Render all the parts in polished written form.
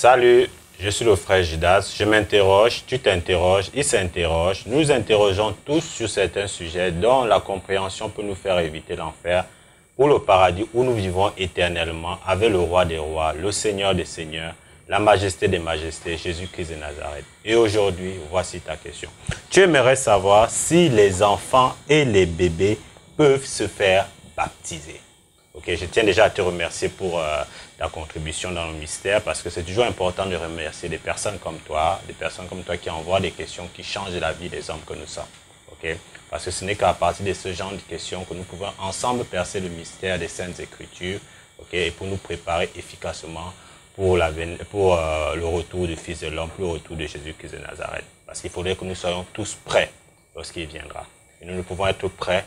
Salut, je suis le frère Judas. Je m'interroge, tu t'interroges, il s'interroge. Nous interrogeons tous sur certains sujets dont la compréhension peut nous faire éviter l'enfer pour le paradis où nous vivons éternellement avec le roi des rois, le Seigneur des seigneurs, la majesté des majestés, Jésus-Christ de Nazareth. Et aujourd'hui, voici ta question. Tu aimerais savoir si les enfants et les bébés peuvent se faire baptiser. Ok, je tiens déjà à te remercier pour ta contribution dans le mystère parce que c'est toujours important de remercier des personnes comme toi qui envoient des questions qui changent la vie des hommes que nous sommes. Ok, parce que ce n'est qu'à partir de ce genre de questions que nous pouvons ensemble percer le mystère des Saintes Écritures, ok, et pour nous préparer efficacement pour le retour du Fils de l'homme, pour le retour de Jésus-Christ de Nazareth. Parce qu'il faudrait que nous soyons tous prêts lorsqu'il viendra. Et nous ne pouvons être prêts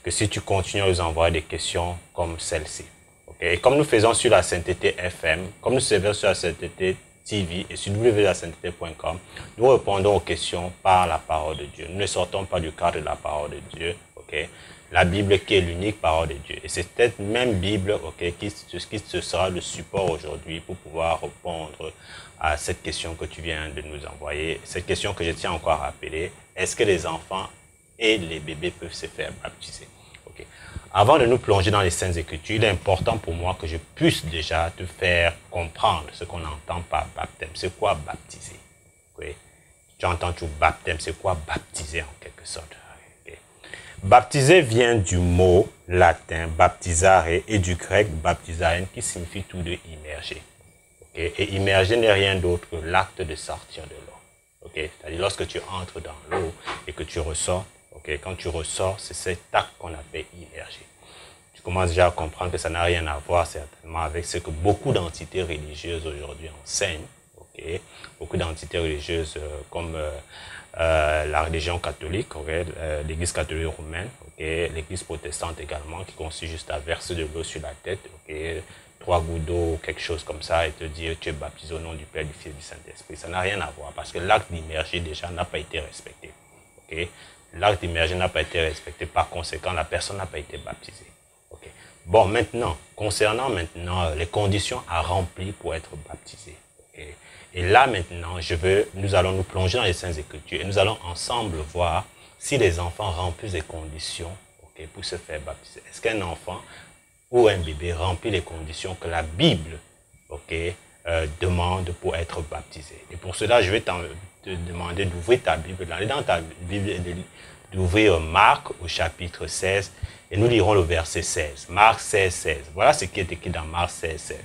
que si tu continues à nous envoyer des questions comme celle-ci. Okay? Et comme nous faisons sur la Sainteté FM, comme nous faisons sur la Sainteté TV et sur www.lasainteté.com, nous répondons aux questions par la parole de Dieu. Nous ne sortons pas du cadre de la parole de Dieu. Okay? La Bible qui est l'unique parole de Dieu. Et c'est cette même Bible qui sera le support aujourd'hui pour pouvoir répondre à cette question que tu viens de nous envoyer. Cette question que je tiens encore à rappeler. Est-ce que les enfants et les bébés peuvent se faire baptiser? Okay. Avant de nous plonger dans les Saintes Écritures, il est important pour moi que je puisse déjà te faire comprendre ce qu'on entend par baptême. C'est quoi baptiser? Okay. Tu entends tout baptême, c'est quoi baptiser en quelque sorte? Okay. Baptiser vient du mot latin baptisare et du grec baptisaen qui signifie tout de immerger. Okay. Et immerger n'est rien d'autre que l'acte de sortir de l'eau. Okay. C'est-à-dire lorsque tu entres dans l'eau et que tu ressors, okay, quand tu ressors, c'est cet acte qu'on appelle immerger. Tu commences déjà à comprendre que ça n'a rien à voir certainement avec ce que beaucoup d'entités religieuses aujourd'hui enseignent. Okay. Beaucoup d'entités religieuses comme la religion catholique, okay, l'église catholique romaine, okay, l'église protestante également, qui consiste juste à verser de l'eau sur la tête, okay, 3 gouttes d'eau, quelque chose comme ça, et te dire tu es baptisé au nom du Père, du Fils et du Saint-Esprit. Ça n'a rien à voir parce que l'acte d'immerger déjà n'a pas été respecté. Okay. L'acte d'immerger n'a pas été respecté, par conséquent, la personne n'a pas été baptisée. Okay. Bon, maintenant, concernant les conditions à remplir pour être baptisé. Okay. Et là, maintenant, nous allons nous plonger dans les Saintes Écritures et nous allons ensemble voir si les enfants remplissent les conditions, okay, pour se faire baptiser. Est-ce qu'un enfant ou un bébé remplit les conditions que la Bible, okay, demande pour être baptisé? Et pour cela, je vais te demander d'ouvrir ta Bible, d'aller dans ta Bible et d'ouvrir Marc au chapitre 16 et nous lirons le verset 16. Marc 16, 16. Voilà ce qui est écrit dans Marc 16, 16.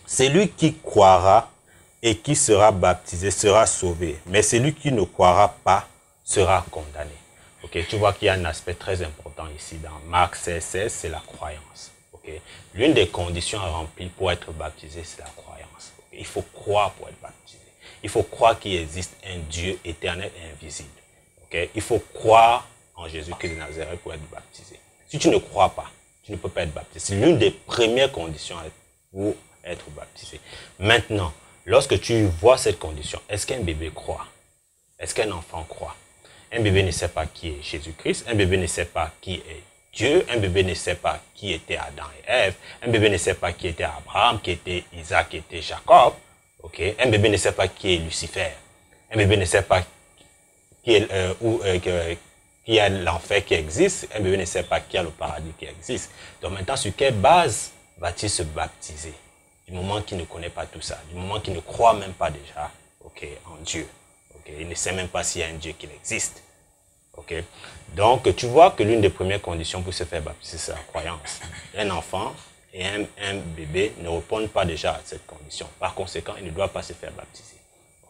Celui qui croira et qui sera baptisé sera sauvé, mais celui qui ne croira pas sera condamné. Okay, tu vois qu'il y a un aspect très important ici dans Marc 16, 16, c'est la croyance. Okay. L'une des conditions à remplir pour être baptisé, c'est la croyance. Okay. Il faut croire pour être baptisé. Il faut croire qu'il existe un Dieu éternel et invisible. Okay. Il faut croire en Jésus-Christ de Nazareth pour être baptisé. Si tu ne crois pas, tu ne peux pas être baptisé. C'est l'une des premières conditions pour être baptisé. Maintenant, lorsque tu vois cette condition, est-ce qu'un bébé croit? Est-ce qu'un enfant croit? Un bébé ne sait pas qui est Jésus-Christ. Un bébé ne sait pas qui est Dieu. Un bébé ne sait pas qui était Adam et Ève. Un bébé ne sait pas qui était Abraham, qui était Isaac, qui était Jacob. Okay. Un bébé ne sait pas qui est Lucifer. Un bébé ne sait pas qui a l'enfer qui existe. Un bébé ne sait pas qui a le paradis qui existe. Donc maintenant, sur quelle base va-t-il se baptiser? Du moment qu'il ne connaît pas tout ça, du moment qu'il ne croit même pas déjà, okay, en Dieu. Okay. Il ne sait même pas s'il y a un Dieu qui existe. Okay. Donc, tu vois que l'une des premières conditions pour se faire baptiser, c'est la croyance. Un enfant et un bébé ne répondent pas déjà à cette condition. Par conséquent, il ne doit pas se faire baptiser.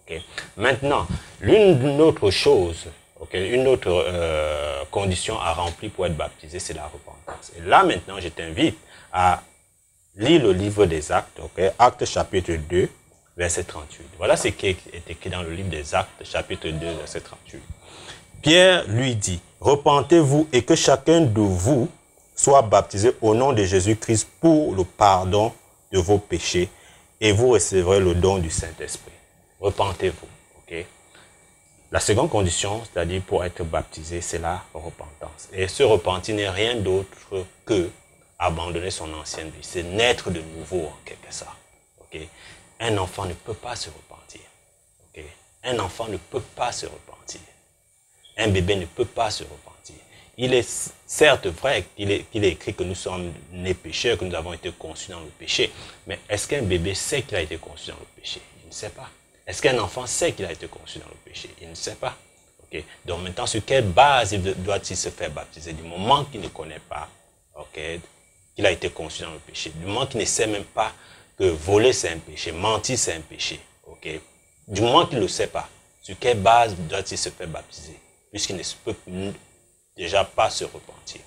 Okay. Maintenant, une autre chose, okay, une autre condition à remplir pour être baptisé, c'est la repentance. Et là, maintenant, je t'invite à lire le livre des Actes, okay, Actes chapitre 2, verset 38. Voilà ce qui est écrit dans le livre des Actes, chapitre 2, verset 38. Pierre lui dit, « Repentez-vous et que chacun de vous soit baptisé au nom de Jésus-Christ pour le pardon de vos péchés et vous recevrez le don du Saint-Esprit. » Repentez-vous. Okay? La seconde condition, c'est-à-dire pour être baptisé, c'est la repentance. Et se repentir n'est rien d'autre que abandonner son ancienne vie. C'est naître de nouveau en quelque sorte. Okay? un enfant ne peut pas se repentir. Okay? Un enfant ne peut pas se repentir. Un bébé ne peut pas se repentir. Il est certes vrai qu'il est écrit que nous sommes nés pécheurs, que nous avons été conçus dans le péché. Mais est-ce qu'un bébé sait qu'il a été conçu dans le péché? Il ne sait pas. Est-ce qu'un enfant sait qu'il a été conçu dans le péché? Il ne sait pas. Okay? Donc maintenant, sur quelle base doit-il se faire baptiser? Du moment qu'il ne connaît pas, okay, qu'il a été conçu dans le péché. Du moment qu'il ne sait même pas que voler c'est un péché, mentir c'est un péché. Okay? Du moment qu'il ne le sait pas, sur quelle base doit-il se faire baptiser? Puisqu'il ne peut déjà pas se repentir.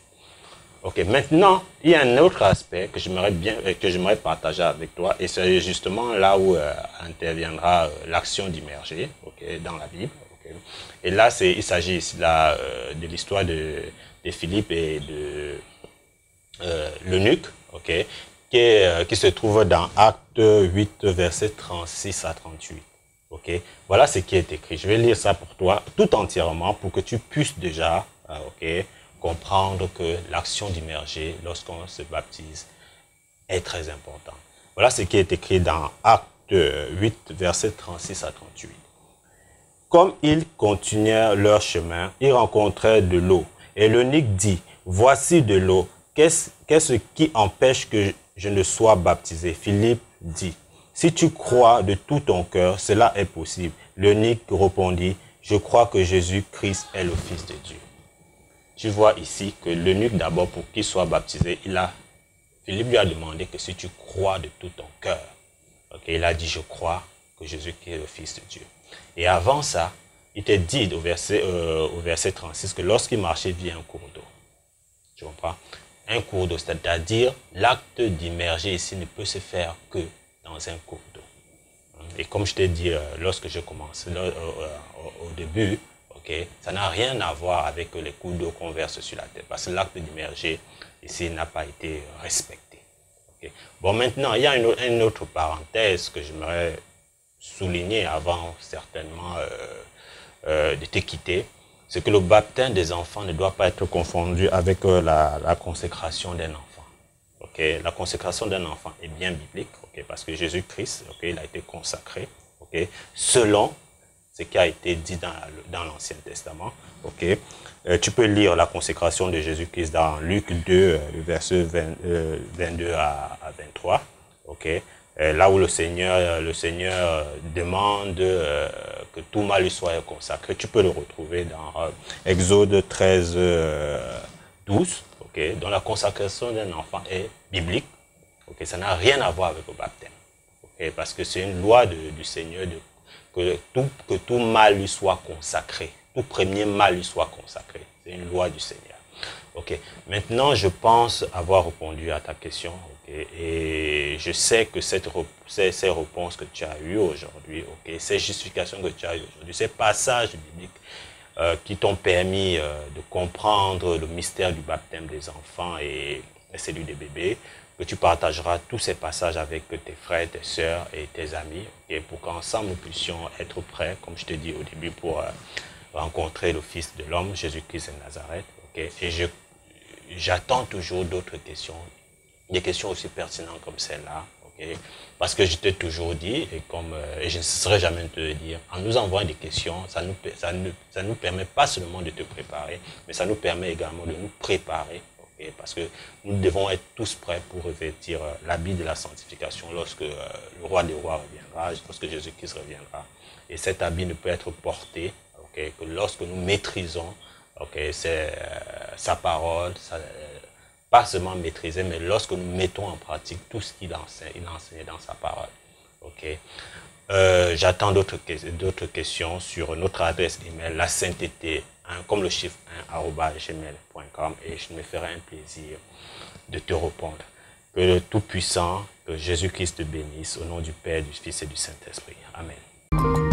Ok, maintenant, il y a un autre aspect que j'aimerais partager avec toi, et c'est justement là où interviendra l'action d'immerger, okay, dans la Bible. Okay. Et là, il s'agit ici là, de l'histoire de Philippe et de l'eunuque, okay, qui se trouve dans Acte 8, versets 36 à 38. Okay. Voilà ce qui est écrit. Je vais lire ça pour toi tout entièrement pour que tu puisses déjà comprendre que l'action d'immerger lorsqu'on se baptise est très importante. Voilà ce qui est écrit dans Acte 8, versets 36 à 38. Comme ils continuèrent leur chemin, ils rencontrèrent de l'eau. Et l'eunuque dit, voici de l'eau. Qu'est-ce qui empêche que je ne sois baptisé? Philippe dit, si tu crois de tout ton cœur, cela est possible. L'eunuque répondit, je crois que Jésus-Christ est le Fils de Dieu. Tu vois ici que l'eunuque, d'abord, pour qu'il soit baptisé, Philippe lui a demandé que si tu crois de tout ton cœur. Okay, il a dit, je crois que Jésus-Christ est le Fils de Dieu. Et avant ça, il te dit au verset 36 que lorsqu'il marchait, il vit un cours d'eau. Tu comprends? Un cours d'eau, c'est-à-dire l'acte d'immerger ici ne peut se faire que dans un cours d'eau. Et comme je t'ai dit lorsque je commence, au début, okay, ça n'a rien à voir avec les cours d'eau qu'on verse sur la tête, parce que l'acte d'immerger ici n'a pas été respecté. Okay. Bon, maintenant, il y a une autre parenthèse que j'aimerais souligner avant certainement de te quitter, c'est que le baptême des enfants ne doit pas être confondu avec la consécration d'un enfant. Okay. La consécration d'un enfant est bien biblique, okay, parce que Jésus-Christ, okay, il a été consacré, okay, selon ce qui a été dit dans l'Ancien Testament. Okay. Tu peux lire la consécration de Jésus-Christ dans Luc 2, verset 22 à 23. Okay. Là où le Seigneur demande que tout mal lui soit consacré. Tu peux le retrouver dans Exode 13, 12. Okay, dont la consacration d'un enfant est biblique. Okay, ça n'a rien à voir avec le baptême. Okay, parce que c'est une loi du Seigneur que tout mâle lui soit consacré. Tout premier mâle lui soit consacré. C'est une loi du Seigneur. Okay. Maintenant, je pense avoir répondu à ta question. Okay, et je sais que ces réponses que tu as eues aujourd'hui, okay, ces justifications que tu as eues aujourd'hui, ces passages bibliques, qui t'ont permis de comprendre le mystère du baptême des enfants et celui des bébés, que tu partageras tous ces passages avec tes frères, tes sœurs et tes amis, okay, pour qu'ensemble nous puissions être prêts, comme je te dis au début, pour rencontrer le Fils de l'homme, Jésus-Christ de Nazareth. Okay, et j'attends toujours d'autres questions, des questions aussi pertinentes comme celle-là. Okay? Parce que je t'ai toujours dit, et je ne cesserai jamais de te le dire, en nous envoyant des questions, ça nous permet pas seulement de te préparer, mais ça nous permet également de nous préparer. Okay? Parce que nous devons être tous prêts pour revêtir l'habit de la sanctification lorsque le roi des rois reviendra, lorsque Jésus-Christ reviendra. Et cet habit ne peut être porté, okay, que lorsque nous maîtrisons, okay, sa parole, pas seulement maîtriser, mais lorsque nous mettons en pratique tout ce qu'il enseigne dans sa parole. Okay. J'attends d'autres questions sur notre adresse email, la sainteté, comme le chiffre 1, @gmail.com, et je me ferai un plaisir de te répondre. Que le Tout-Puissant, que Jésus-Christ te bénisse, au nom du Père, du Fils et du Saint-Esprit. Amen.